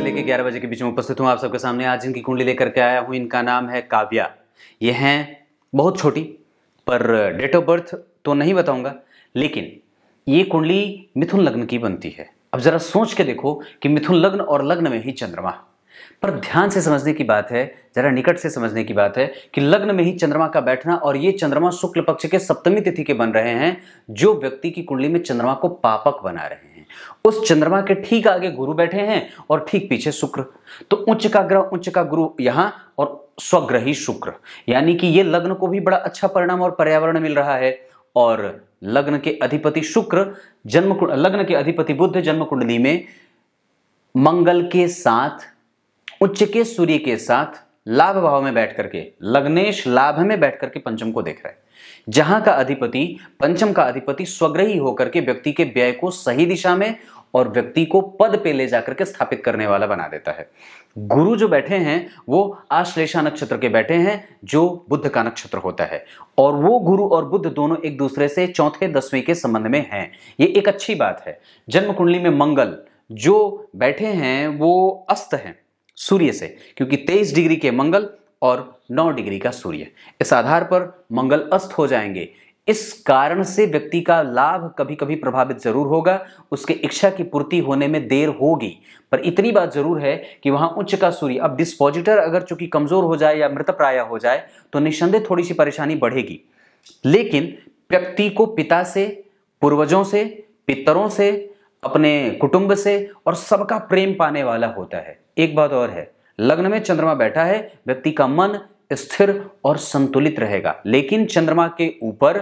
लेके 11 बजे के बीच में उपस्थित हूँ आप सबके सामने। आज इनकी कुंडली लेकर के आया हूँ। इनका नाम है काव्या। ये हैं बहुत छोटी, पर डेट ऑफ बर्थ तो नहीं बताऊंगा, लेकिन ये कुंडली मिथुन लग्न की बनती है। अब जरा सोच के देखो कि मिथुन लग्न और लग्न में ही चंद्रमा, पर ध्यान से समझने की बात है, जरा निकट से समझने की बात है कि लग्न में ही चंद्रमा का बैठना, और ये चंद्रमा शुक्ल पक्ष के सप्तमी तिथि के बन रहे हैं, जो व्यक्ति की कुंडली में चंद्रमा को पापक बना रहे हैं। उस चंद्रमा के ठीक आगे गुरु बैठे हैं और ठीक पीछे शुक्र। तो उच्च का ग्रह, उच्च का गुरु यहां और स्वग्रही शुक्र, यानी कि ये लग्न को भी बड़ा अच्छा परिणाम और पर्यावरण मिल रहा है। और लग्न के अधिपति शुक्र, लग्न के अधिपति बुध जन्म कुंडली में मंगल के साथ, उच्च के सूर्य के साथ लाभ भाव में बैठ करके, लग्नेश लाभ में बैठ करके पंचम को देख रहा है, जहां का अधिपति, पंचम का अधिपति स्वग्रही होकर के व्यक्ति के व्यय को सही दिशा में और व्यक्ति को पद पे ले जाकर के स्थापित करने वाला बना देता है। गुरु जो बैठे हैं वो आश्लेषा नक्षत्र के बैठे हैं, जो बुध का नक्षत्र होता है, और वो गुरु और बुध दोनों एक दूसरे से चौथे 10वें के संबंध में हैं। ये एक अच्छी बात है। जन्म कुंडली में मंगल जो बैठे हैं वो अस्त हैं सूर्य से, क्योंकि 23 डिग्री के मंगल और 9 डिग्री का सूर्य, इस आधार पर मंगल अस्त हो जाएंगे। इस कारण से व्यक्ति का लाभ कभी कभी प्रभावित जरूर होगा, उसके इच्छा की पूर्ति होने में देर होगी, पर इतनी बात जरूर है कि वहां उच्च का सूर्य, अब डिस्पोजिटर अगर चूंकि कमजोर हो जाए या मृतप्राय हो जाए तो निस्संदेह थोड़ी सी परेशानी बढ़ेगी। लेकिन व्यक्ति को पिता से, पूर्वजों से, पितरों से, अपने कुटुंब से और सबका प्रेम पाने वाला होता है। एक बात और है, लग्न में चंद्रमा बैठा है, व्यक्ति का मन स्थिर और संतुलित रहेगा। लेकिन चंद्रमा के ऊपर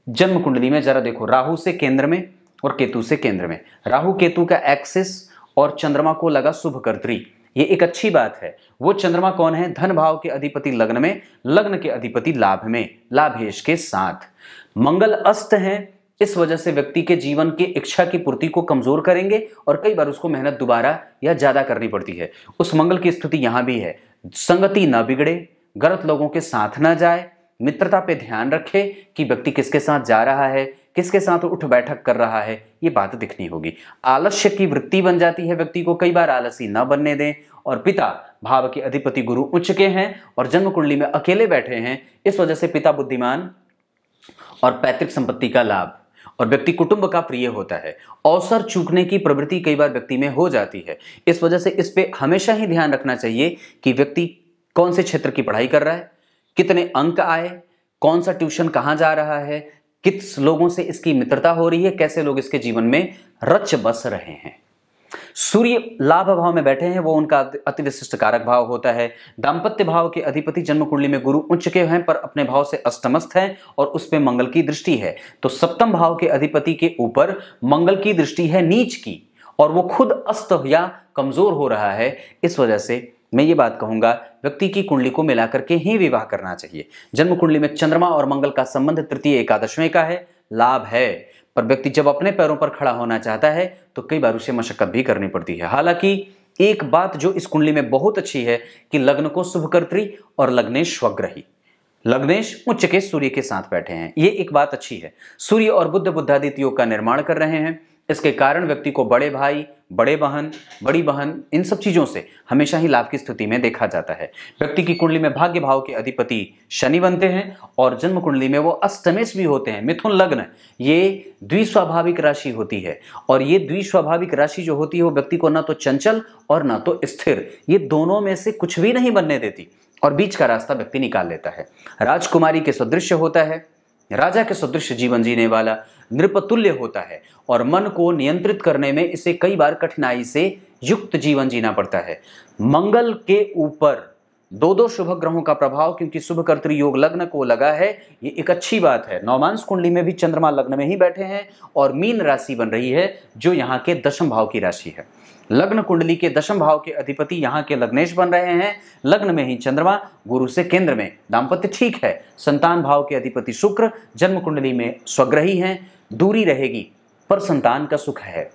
जन्म कुंडली में जरा देखो, राहु से केंद्र में और केतु से केंद्र में, राहु केतु का एक्सिस और चंद्रमा को लगा शुभकर्त्री, ये एक अच्छी बात है। वो चंद्रमा कौन है? धन भाव के अधिपति लग्न में, लग्न के अधिपति लाभ में, लाभेश के साथ। मंगल अस्त हैं, इस वजह से व्यक्ति के जीवन की इच्छा की पूर्ति को कमजोर करेंगे और कई बार उसको मेहनत दोबारा या ज्यादा करनी पड़ती है। उस मंगल की स्थिति यहां भी है। संगति न बिगड़े, गलत लोगों के साथ न जाए, मित्रता पे ध्यान रखे कि व्यक्ति किसके साथ जा रहा है, किसके साथ उठ बैठक कर रहा है, ये बात दिखनी होगी। आलस्य की वृत्ति बन जाती है व्यक्ति को, कई बार आलसी न बनने दें। और पिता भाव के अधिपति गुरु उच्च के हैं और जन्म कुंडली में अकेले बैठे हैं, इस वजह से पिता बुद्धिमान और पैतृक संपत्ति का लाभ, और व्यक्ति कुटुंब का प्रिय होता है। अवसर चूकने की प्रवृत्ति कई बार व्यक्ति में हो जाती है, इस वजह से इस पे हमेशा ही ध्यान रखना चाहिए कि व्यक्ति कौन से क्षेत्र की पढ़ाई कर रहा है, कितने अंक आए, कौन सा ट्यूशन कहाँ जा रहा है, किस लोगों से इसकी मित्रता हो रही है, कैसे लोग इसके जीवन में रच बस रहे हैं। सूर्य लाभ भाव में बैठे हैं, वो उनका अति विशिष्ट कारक भाव होता है। दाम्पत्य भाव के अधिपति जन्म कुंडली में गुरु उच्च के हैं, पर अपने भाव से अष्टमस्थ हैं और उस पे मंगल की दृष्टि है। तो सप्तम भाव के अधिपति के ऊपर मंगल की दृष्टि है नीच की, और वो खुद अस्त या कमजोर हो रहा है। इस वजह से मैं ये बात कहूंगा, व्यक्ति की कुंडली को मिलाकर के ही विवाह करना चाहिए। जन्म कुंडली में चंद्रमा और मंगल का संबंध तृतीय एकादशवें का है, लाभ है, पर व्यक्ति जब अपने पैरों पर खड़ा होना चाहता है तो कई बार उसे मशक्कत भी करनी पड़ती है। हालांकि एक बात जो इस कुंडली में बहुत अच्छी है कि लग्न को शुभकर्त्री और लग्नेश स्वग्रही, लग्नेश उच्च के सूर्य के साथ बैठे हैं, ये एक बात अच्छी है। सूर्य और बुध बुद्धादित्य योग का निर्माण कर रहे हैं, इसके कारण व्यक्ति को बड़े भाई, बड़े बहन, बड़ी बहन, इन सब चीजों से हमेशा ही लाभ की स्थिति में देखा जाता है। व्यक्ति की कुंडली में भाग्य भाव के अधिपति शनि बनते हैं और जन्म कुंडली में वो अष्टमेश भी होते हैं। मिथुन लग्न ये द्विस्वाभाविक राशि होती है, और ये द्विस्वाभाविक राशि जो होती है वो व्यक्ति को ना तो चंचल और ना तो स्थिर, ये दोनों में से कुछ भी नहीं बनने देती, और बीच का रास्ता व्यक्ति निकाल लेता है। राजकुमारी के सदृश होता है, राजा के सदृश जीवन जीने वाला, नृपतुल्य होता है, और मन को नियंत्रित करने में इसे कई बार कठिनाई से युक्त जीवन जीना पड़ता है। मंगल के ऊपर दो शुभ ग्रहों का प्रभाव, क्योंकि शुभकर्त्री योग लग्न को लगा है, ये एक अच्छी बात है। नवमांश कुंडली में भी चंद्रमा लग्न में ही बैठे हैं और मीन राशि बन रही है, जो यहाँ के दशम भाव की राशि है। लग्न कुंडली के दशम भाव के अधिपति यहाँ के लग्नेश बन रहे हैं, लग्न में ही चंद्रमा, गुरु से केंद्र में। दाम्पत्य ठीक है। संतान भाव के अधिपति शुक्र जन्म कुंडली में स्वग्रही हैं, दूरी रहेगी पर संतान का सुख है,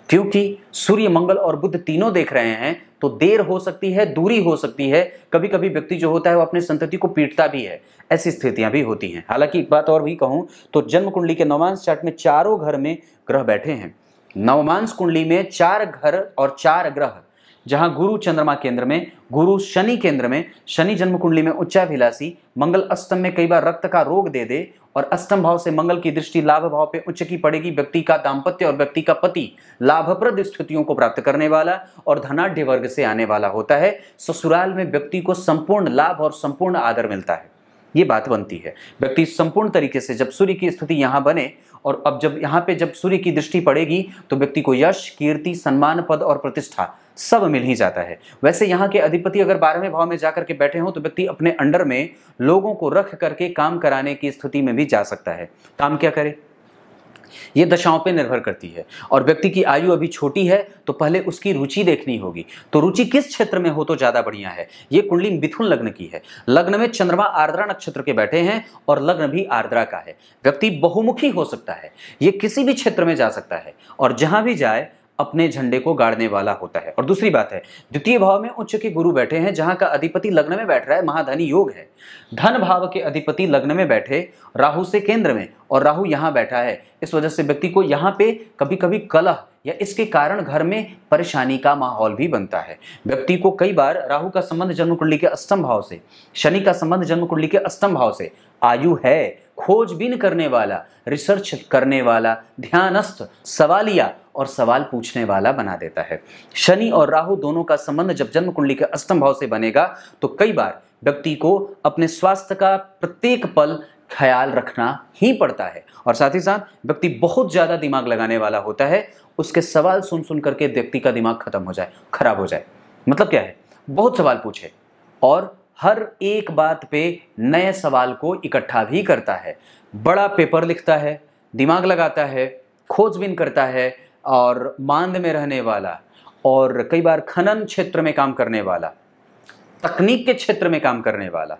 क्योंकि सूर्य, मंगल और बुध तीनों देख रहे हैं, तो देर हो सकती है, दूरी हो सकती है। कभी कभी व्यक्ति जो होता है वो अपनी संतति को पीटता भी है, ऐसी स्थितियां भी होती हैं। हालांकि एक बात और भी कहूं तो जन्म कुंडली के नवमांश चार्ट में चारों घर में ग्रह बैठे हैं। नवमांश कुंडली में 4 घर और 4 ग्रह जहां गुरु चंद्रमा केंद्र में, गुरु शनि केंद्र में, शनि जन्म कुंडली में उच्चाभिलाषी, मंगल अष्टम में कई बार रक्त का रोग दे दे और अष्टम भाव से मंगल की दृष्टि लाभ भाव पे उच्च की पड़ेगी, व्यक्ति का दाम्पत्य और व्यक्ति का पति लाभप्रद स्थितियों को प्राप्त करने वाला और धनाढ्य वर्ग से आने वाला होता है। ससुराल में व्यक्ति को संपूर्ण लाभ और संपूर्ण आदर मिलता है, ये बात बनती है। व्यक्ति संपूर्ण तरीके से जब सूर्य की स्थिति यहां बने और अब जब यहां पे जब सूर्य की दृष्टि पड़ेगी तो व्यक्ति को यश, कीर्ति, सम्मान, पद और प्रतिष्ठा सब मिल ही जाता है। वैसे यहाँ के अधिपति अगर 12वें भाव में जाकर के बैठे हो तो व्यक्ति अपने अंडर में लोगों को रख करके काम कराने की स्थिति में भी जा सकता है। काम क्या करे ये दशाओं पे निर्भर करती है और व्यक्ति की आयु अभी छोटी है तो पहले उसकी रुचि देखनी होगी। तो रुचि किस क्षेत्र में हो तो ज्यादा बढ़िया है। ये कुंडली मिथुन लग्न की है, लग्न में चंद्रमा आर्द्रा नक्षत्र के बैठे हैं और लग्न भी आर्द्रा का है। व्यक्ति बहुमुखी हो सकता है, ये किसी भी क्षेत्र में जा सकता है और जहां भी जाए अपने झंडे को गाड़ने वाला होता है। और दूसरी बात है, द्वितीय भाव में उच्च के गुरु बैठे हैं, जहां का अधिपति लग्न में बैठ रहा है, महाधनी योग है। धन भाव के अधिपति लग्न में बैठे राहु से केंद्र में और राहु यहां बैठा है, इस वजह से व्यक्ति को यहां पे कभी कभी कलह या इसके कारण घर में परेशानी का माहौल भी बनता है। व्यक्ति को कई बार राहु का संबंध जन्म कुंडली के अष्टम भाव से, शनि का संबंध जन्म कुंडली के अष्टम भाव से, आयु है, खोजबीन करने वाला, रिसर्च करने वाला, ध्यानस्थ, सवालिया और सवाल पूछने वाला बना देता है। शनि और राहु दोनों का संबंध जब जन्म कुंडली के अष्टम भाव से बनेगा तो कई बार व्यक्ति को अपने स्वास्थ्य का प्रत्येक पल ख्याल रखना ही पड़ता है और साथ ही साथ व्यक्ति बहुत ज्यादा दिमाग लगाने वाला होता है। उसके सवाल सुन सुन करके व्यक्ति का दिमाग खत्म हो जाए, खराब हो जाए। मतलब क्या है, बहुत सवाल पूछे और हर एक बात पे नए सवाल को इकट्ठा भी करता है, बड़ा पेपर लिखता है, दिमाग लगाता है, खोजबीन करता है और मांद में रहने वाला और कई बार खनन क्षेत्र में काम करने वाला, तकनीक के क्षेत्र में काम करने वाला,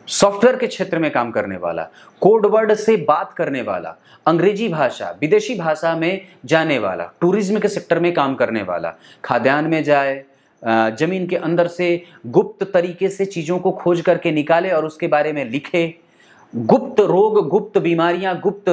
सॉफ्टवेयर के क्षेत्र में काम करने वाला, कोड वर्ड से बात करने वाला, अंग्रेजी भाषा, विदेशी भाषा में जाने वाला, टूरिज्म के सेक्टर में काम करने वाला, खाद्यान्न में जाए, जमीन के अंदर से गुप्त तरीके से चीजों को खोज करके निकाले और उसके बारे में लिखे, गुप्त रोग, गुप्त बीमारियां, गुप्त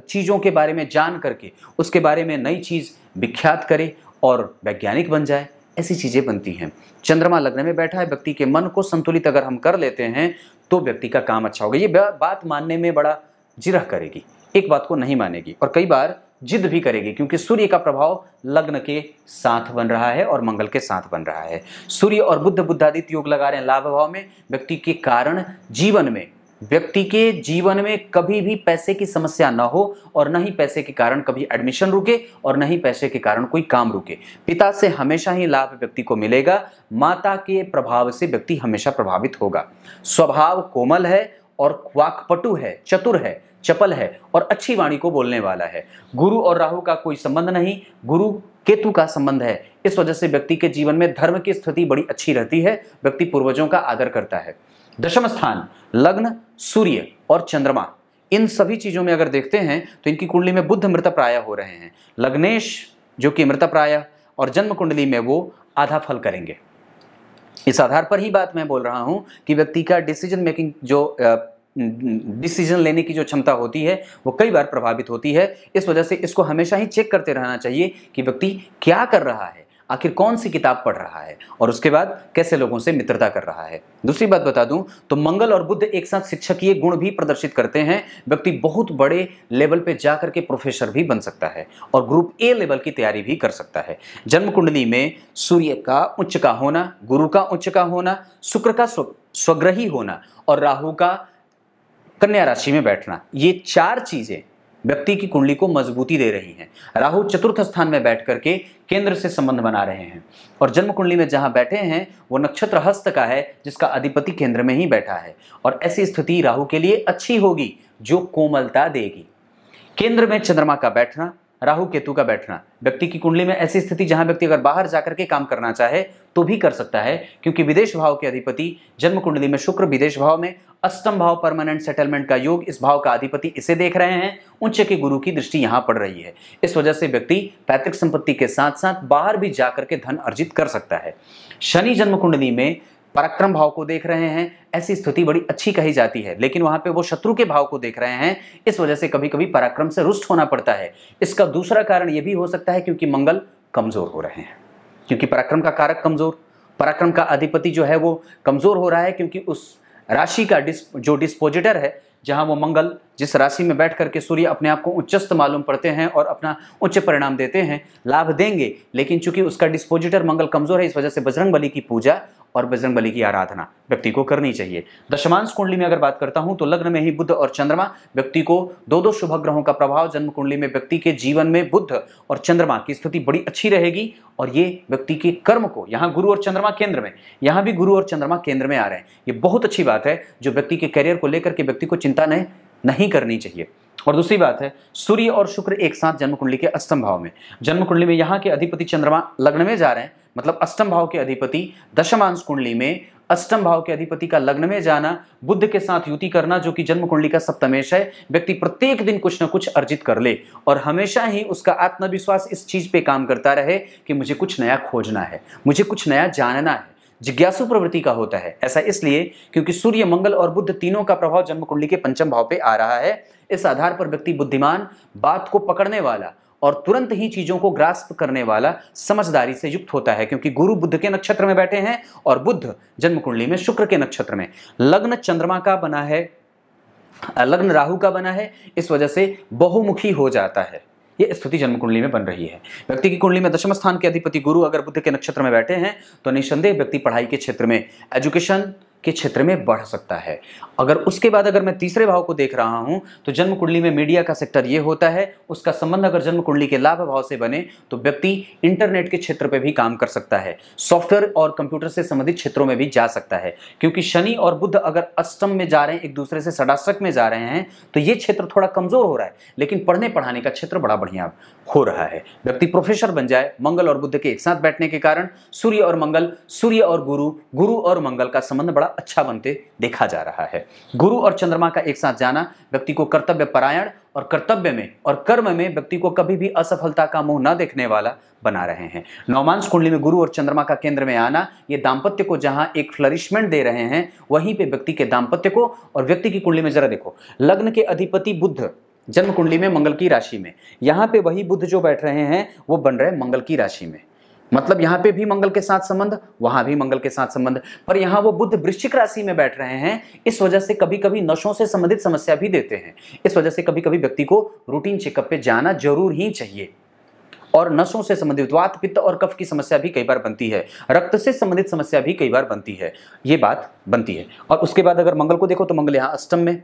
चीजों के बारे में जान करके उसके बारे में नई चीज विख्यात करे और वैज्ञानिक बन जाए, ऐसी चीजें बनती हैं। चंद्रमा लग्न में बैठा है, व्यक्ति के मन को संतुलित अगर हम कर लेते हैं तो व्यक्ति का काम अच्छा होगा। ये बात मानने में बड़ा जिरह करेगी, एक बात को नहीं मानेगी और कई बार जिद भी करेगी क्योंकि सूर्य का प्रभाव लग्न के साथ बन रहा है और मंगल के साथ बन रहा है। सूर्य और बुध बुद्धादित्य योग लगा रहे हैं लाभ भाव में, व्यक्ति के कारण व्यक्ति के जीवन में कभी भी पैसे की समस्या ना हो और न ही पैसे के कारण कभी एडमिशन रुके और न ही पैसे के कारण कोई काम रुके। पिता से हमेशा ही लाभ व्यक्ति को मिलेगा, माता के प्रभाव से व्यक्ति हमेशा प्रभावित होगा। स्वभाव कोमल है और वाक्पटु है, चतुर है, चपल है और अच्छी वाणी को बोलने वाला है। गुरु और राहु का कोई संबंध नहीं, गुरु केतु का संबंध है। इस वजह से व्यक्ति के जीवन में धर्म की स्थिति बड़ी अच्छी रहती है, व्यक्ति पूर्वजों का आदर करता है। दशम स्थान लग्न, सूर्य और चंद्रमा, इन सभी चीजों में अगर देखते हैं तो इनकी कुंडली में बुध मृतप्राय हो रहे हैं। लग्नेश जो कि मृतप्राय और जन्म कुंडली में वो आधा फल करेंगे। इस आधार पर ही बात मैं बोल रहा हूं कि व्यक्ति का डिसीजन मेकिंग डिसीजन लेने की जो क्षमता होती है वो कई बार प्रभावित होती है। इस वजह से इसको हमेशा ही चेक करते रहना चाहिए कि व्यक्ति क्या कर रहा है, आखिर कौन सी किताब पढ़ रहा है और उसके बाद कैसे लोगों से मित्रता कर रहा है। दूसरी बात बता दूं तो मंगल और बुध एक साथ शिक्षकीय गुण भी प्रदर्शित करते हैं। व्यक्ति बहुत बड़े लेवल पे जाकर के प्रोफेसर भी बन सकता है और ग्रुप ए लेवल की तैयारी भी कर सकता है। जन्म कुंडली में सूर्य का उच्च का होना, गुरु का उच्च का होना, शुक्र का स्वग्रही होना और राहु का कन्या राशि में बैठना, ये चार चीजें व्यक्ति की कुंडली को मजबूती दे रही हैं। राहु चतुर्थ स्थान में बैठ करके केंद्र से संबंध बना रहे हैं और जन्म कुंडली में जहां बैठे हैं वो नक्षत्र हस्त का है जिसका अधिपति केंद्र में ही बैठा है और ऐसी स्थिति राहु के लिए अच्छी होगी जो कोमलता देगी। केंद्र में चंद्रमा का बैठना, राहु केतु का बैठना, व्यक्ति की कुंडली में ऐसी स्थिति जहां व्यक्ति अगर बाहर जाकर के काम करना चाहे तो भी कर सकता है क्योंकि विदेश भाव के अधिपति जन्म कुंडली में शुक्र विदेश भाव में, अष्टम भाव परमानेंट सेटलमेंट का योग, इस भाव का अधिपति इसे देख रहे हैं, उच्च के गुरु की दृष्टि यहां पड़ रही है। इस वजह से व्यक्ति पैतृक संपत्ति के साथ साथ बाहर भी जाकर के धन अर्जित कर सकता है। शनि जन्म कुंडली में पराक्रम भाव को देख रहे हैं, ऐसी स्थिति बड़ी अच्छी कही जाती है, लेकिन वहां पे वो शत्रु के भाव को देख रहे हैं, इस वजह से कभी कभी पराक्रम से रुष्ट होना पड़ता है। इसका दूसरा कारण यह भी हो सकता है क्योंकि मंगल कमजोर हो रहे हैं। क्योंकि पराक्रम का कारक कमजोर, पराक्रम का अधिपति जो है वो कमजोर हो रहा है, क्योंकि उस राशि का जो डिस्पोजिटर है, जहां वो मंगल जिस राशि में बैठ करके सूर्य अपने आप को उच्चस्त मालूम पड़ते हैं और अपना उच्च परिणाम देते हैं, लाभ देंगे, लेकिन चूंकि उसका डिस्पोजिटर मंगल कमजोर है, इस वजह से बजरंगबली की पूजा और बजरंगबली की आराधना व्यक्ति को करनी चाहिए। दशमांश कुंडली में अगर बात करता हूं तो लग्न में ही बुध और चंद्रमा व्यक्ति को दो शुभ ग्रहों का प्रभाव जन्म कुंडली में व्यक्ति के जीवन में बुध और चंद्रमा की स्थिति बड़ी अच्छी रहेगी और ये व्यक्ति के कर्म को, यहाँ गुरु और चंद्रमा केंद्र में, यहाँ भी गुरु और चंद्रमा केंद्र में आ रहे हैं, ये बहुत अच्छी बात है जो व्यक्ति के करियर को लेकर के व्यक्ति को चिंता नहीं करनी चाहिए। और दूसरी बात है, सूर्य और शुक्र एक साथ जन्म कुंडली के अष्टम भाव में, जन्म कुंडली में यहाँ के अधिपति चंद्रमा लग्न में जा रहे हैं, मतलब अष्टम भाव के अधिपति दशमांश कुंडली में अष्टम भाव के अधिपति का लग्न में जाना, बुध के साथ युति करना, जो कि जन्म कुंडली का सप्तमेश है, व्यक्ति प्रत्येक दिन कुछ न कुछ अर्जित कर ले और हमेशा ही उसका आत्मविश्वास इस चीज पे काम करता रहे कि मुझे कुछ नया खोजना है, मुझे कुछ नया जानना है, जिज्ञासु प्रवृत्ति का होता है। ऐसा इसलिए क्योंकि सूर्य, मंगल और बुध तीनों का प्रभाव जन्म कुंडली के पंचम भाव पे आ रहा है। इस आधार पर व्यक्ति बुद्धिमान, बात को पकड़ने वाला और तुरंत ही चीजों को ग्रास्प करने वाला, समझदारी से युक्त होता है, क्योंकि गुरु बुध के नक्षत्र में बैठे हैं और बुध जन्म कुंडली में शुक्र के नक्षत्र में, लग्न चंद्रमा का बना है, लग्न राहु का बना है, इस वजह से बहुमुखी हो जाता है। ये स्थिति जन्म कुंडली में बन रही है। व्यक्ति की कुंडली में दशम स्थान के अधिपति गुरु अगर बुध के नक्षत्र में बैठे हैं तो निसंदेह व्यक्ति पढ़ाई के क्षेत्र में, एजुकेशन के क्षेत्र में बढ़ सकता है। अगर उसके बाद अगर मैं तीसरे भाव को देख रहा हूं तो जन्म कुंडली में मीडिया का सेक्टर ये होता है, उसका संबंध अगर जन्म कुंडली के लाभ भाव से बने तो व्यक्ति इंटरनेट के क्षेत्र पे भी काम कर सकता है, सॉफ्टवेयर और कंप्यूटर से संबंधित क्षेत्रों में भी जा सकता है, क्योंकि शनि और बुध अगर अष्टम में जा रहे हैं, एक दूसरे से षडाष्टक में जा रहे हैं, तो ये क्षेत्र थोड़ा कमजोर हो रहा है, लेकिन पढ़ने पढ़ाने का क्षेत्र बड़ा बढ़िया हो रहा है। व्यक्ति प्रोफेसर बन जाए, मंगल और बुध के एक साथ बैठने के कारण सूर्य और मंगल, सूर्य और गुरु, गुरु और मंगल का संबंध बड़ा अच्छा बनते देखा जा रहा है। गुरु और चंद्रमा का एक साथ जाना व्यक्ति को कर्तव्य परायण और कर्तव्य में और कर्म में व्यक्ति को कभी भी असफलता का मुंह न देखने वाला बना रहे हैं। नवमांश कुंडली में गुरु और चंद्रमा का केंद्र में आना, ये दाम्पत्य को जहां एक फ्लरिशमेंट दे रहे हैं, वहीं पे व्यक्ति के दाम्पत्य को, और व्यक्ति की कुंडली में जरा देखो, लग्न के अधिपति बुध जन्म कुंडली में मंगल की राशि में, यहां पे वही बुध जो बैठ रहे हैं वो बन रहे मंगल की राशि में, मतलब यहां पे भी मंगल के साथ संबंध, वहां भी मंगल के साथ संबंध, पर यहां वो बुध वृश्चिक राशि में बैठ रहे हैं, इस वजह से कभी कभी नशों से संबंधित समस्या भी देते हैं। इस वजह से कभी कभी व्यक्ति को रूटीन चेकअप पे जाना जरूर ही चाहिए। और नसों से संबंधित वात, पित्त और कफ की समस्या भी कई बार बनती है, रक्त से संबंधित समस्या भी कई बार बनती है, ये बात बनती है। और उसके बाद अगर मंगल को देखो तो मंगल यहाँ अष्टम में,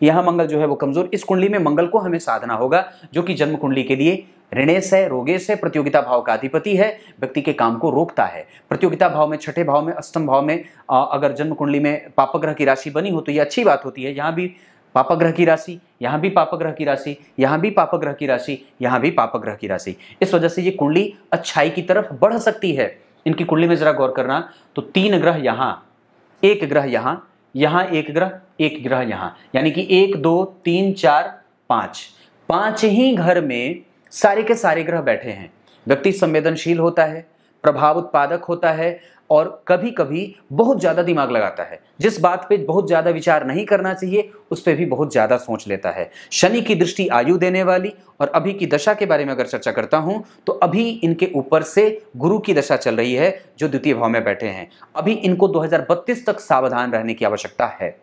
यहाँ मंगल जो है वो कमजोर, इस कुंडली में मंगल को हमें साधना होगा, जो कि जन्म कुंडली के लिए ऋणेश है, रोगेश है, प्रतियोगिता भाव का अधिपति है, व्यक्ति के काम को रोकता है। प्रतियोगिता भाव में, छठे भाव में, अष्टम भाव में अगर जन्म कुंडली में पापग्रह की राशि बनी हो तो ये अच्छी बात होती है। यहाँ भी पापग्रह की राशि, यहाँ भी पापग्रह की राशि, यहाँ भी पापग्रह की राशि, यहाँ भी पापग्रह की राशि, इस वजह से ये कुंडली अच्छाई की तरफ बढ़ सकती है। इनकी कुंडली में जरा गौर करना तो 3 ग्रह यहाँ, 1 ग्रह यहाँ, यहाँ 1 ग्रह, 1 ग्रह यहाँ, यानी कि 1 2 3 4 5 ही घर में सारे के सारे ग्रह बैठे हैं। व्यक्ति संवेदनशील होता है, प्रभाव उत्पादक होता है और कभी कभी बहुत ज्यादा दिमाग लगाता है। जिस बात पे बहुत ज्यादा विचार नहीं करना चाहिए उस पे भी बहुत ज्यादा सोच लेता है। शनि की दृष्टि आयु देने वाली, और अभी की दशा के बारे में अगर चर्चा करता हूं तो अभी इनके ऊपर से गुरु की दशा चल रही है जो द्वितीय भाव में बैठे हैं। अभी इनको 2032 तक सावधान रहने की आवश्यकता है।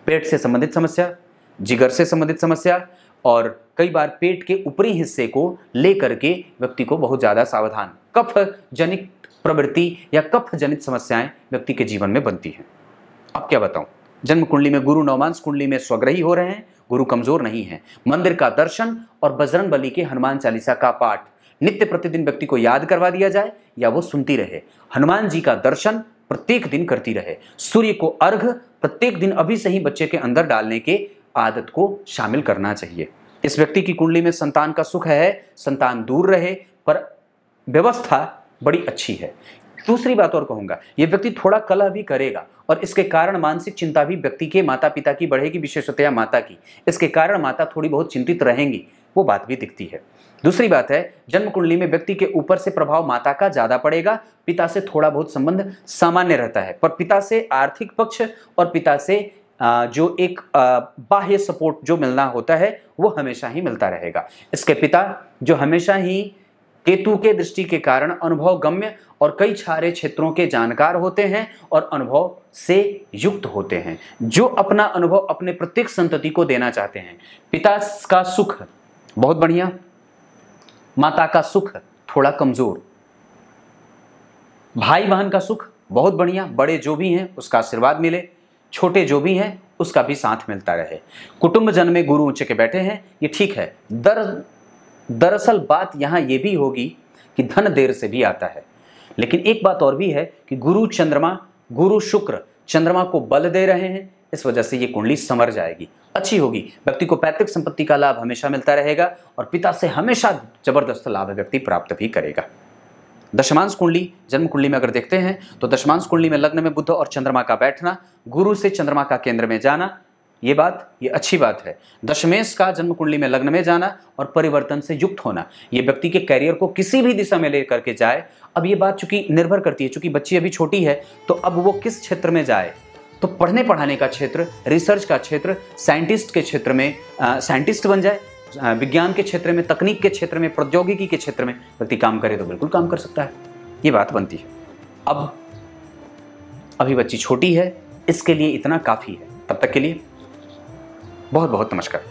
पेट से संबंधित समस्या, जिगर से संबंधित समस्या और कई बार पेट के ऊपरी हिस्से को लेकर के व्यक्ति को बहुत ज्यादा सावधान, कफ जनित प्रवृत्ति या कफ जनित समस्याएं व्यक्ति के जीवन में बनती हैं। अब क्या बताऊं, जन्म कुंडली में गुरु नवमांश कुंडली में स्वग्रही हो रहे हैं, गुरु कमजोर नहीं है। मंदिर का दर्शन और बजरंग बली के हनुमान चालीसा का पाठ नित्य प्रतिदिन व्यक्ति को याद करवा दिया जाए या वो सुनती रहे। हनुमान जी का दर्शन प्रत्येक दिन करती रहे। सूर्य को अर्घ प्रत्येक दिन अभी से ही बच्चे के अंदर डालने के आदत को शामिल करना चाहिए। इस व्यक्ति की कुंडली में संतान का सुख है, संतान दूर रहे, पर व्यवस्था बड़ी अच्छी है। दूसरी बात और कहूंगा, ये व्यक्ति थोड़ा कलह भी करेगा और इसके कारण मानसिक चिंता भी व्यक्ति के माता पिता की बढ़ेगी, विशेषतया माता की। इसके कारण माता थोड़ी बहुत चिंतित रहेंगी, वो बात भी दिखती है। दूसरी बात है, जन्म कुंडली में व्यक्ति के ऊपर से प्रभाव माता का ज्यादा पड़ेगा, पिता से थोड़ा बहुत संबंध सामान्य रहता है, पर पिता से आर्थिक पक्ष और पिता से जो एक बाह्य सपोर्ट जो मिलना होता है वो हमेशा ही मिलता रहेगा। इसके पिता जो हमेशा ही केतु के दृष्टि के कारण अनुभव गम्य और कई सारे क्षेत्रों के जानकार होते हैं और अनुभव से युक्त होते हैं, जो अपना अनुभव अपने प्रत्येक संतति को देना चाहते हैं। पिता का सुख बहुत बढ़िया, माता का सुख थोड़ा कमजोर, भाई बहन का सुख बहुत बढ़िया, बड़े जो भी हैं उसका आशीर्वाद मिले, छोटे जो भी हैं उसका भी साथ मिलता रहे। कुटुंब जन में गुरु ऊंचे के बैठे हैं, ये ठीक है। दरअसल बात यहां ये भी होगी कि धन देर से भी आता है, लेकिन एक बात और भी है कि गुरु शुक्र चंद्रमा को बल दे रहे हैं, इस वजह से ये कुंडली संवर जाएगी, अच्छी होगी। व्यक्ति को पैतृक संपत्ति का लाभ हमेशा मिलता रहेगा और पिता से हमेशा जबरदस्त लाभ व्यक्ति प्राप्त भी करेगा। दशमांश कुंडली, जन्म कुंडली में अगर देखते हैं तो दशमांश कुंडली में लग्न में बुध और चंद्रमा का बैठना, गुरु से चंद्रमा का केंद्र में जाना, ये अच्छी बात है। दशमेश का जन्म कुंडली में लग्न में जाना और परिवर्तन से युक्त होना, ये व्यक्ति के कैरियर को किसी भी दिशा में लेकर के जाए। अब ये बात चूंकि निर्भर करती है, चूंकि बच्ची अभी छोटी है, तो अब वो किस क्षेत्र में जाए, तो पढ़ने पढ़ाने का क्षेत्र, रिसर्च का क्षेत्र, साइंटिस्ट के क्षेत्र में साइंटिस्ट बन जाए, विज्ञान के क्षेत्र में, तकनीक के क्षेत्र में, प्रौद्योगिकी के क्षेत्र में व्यक्ति काम करे तो बिल्कुल काम कर सकता है, ये बात बनती है। अब अभी बच्ची छोटी है, इसके लिए इतना काफ़ी है। तब तक के लिए बहुत बहुत नमस्कार।